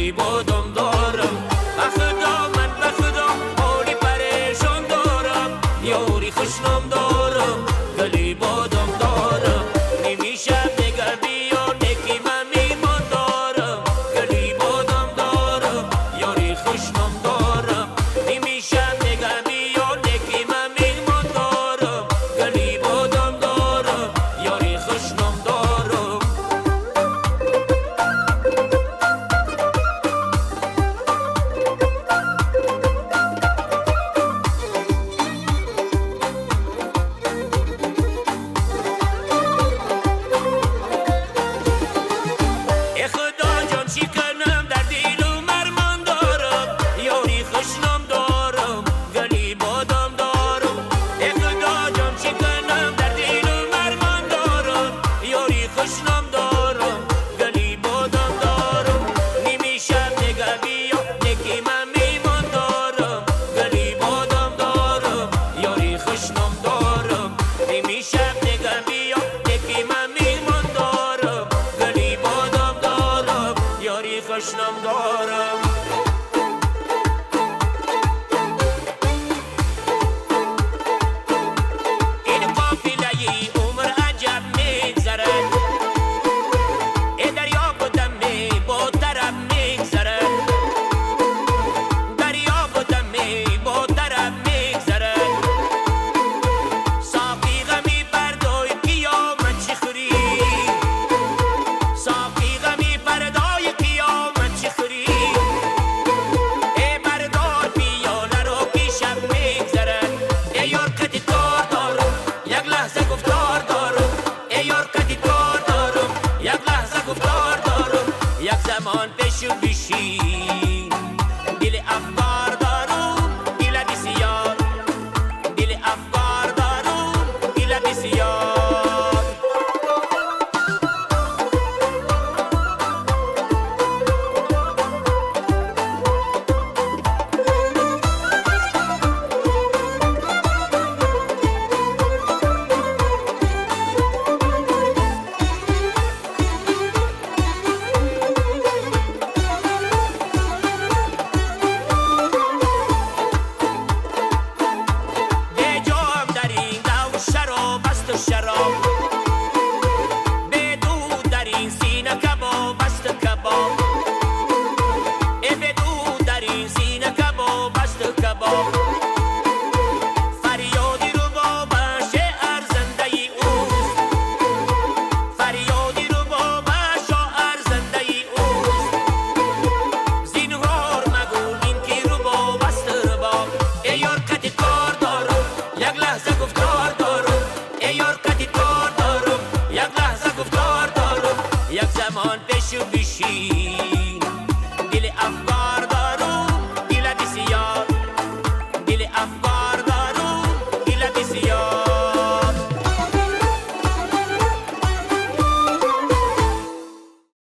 گلی بادم دارم بخدا من بخدا حالی پریشان دارم یاری خوشنام دارم گلی بادم دارم نمیشه نگه بیا نکی من میمان دارم گلی بادم دارم یاری خوشنام دارم نمیشه نگه بیا نکی من میمان دارم گلی بادم دارم یاری خوشنام دارم خوشنام دارم این قافله ای عمر عجب میگذره ای دریا بودم می با طرف میگذره دریا بودم می با طرف میگذره ساقی غمی بردای قیامت چی خوری ساقی غمی بردای قیامت چی خوری ای بردار پیاله رو که شب میگذره ای یار کتی کار دارم یک لحظه گفتار دارم ای یار کتی کار دارم یک لحظه گفتار دارم یک زمان پیشو بیشی دل افکار دارم دل بسیار دل افکار دارم دل بسیار شراب بدو در این سینه کباب است کباب ای بدو در این سینه کباب است کباب فریادی رو بابش ارزنده ای اوست فریادی رو بابش ارزنده ای اوست زینهار مگو این که رو باب است رباب ای یار کتی کار دارم یک لحظه گفتار دارم ای یار کتی کار دارم یک لحظه گفتار دارم یک زمان پیشو بیشی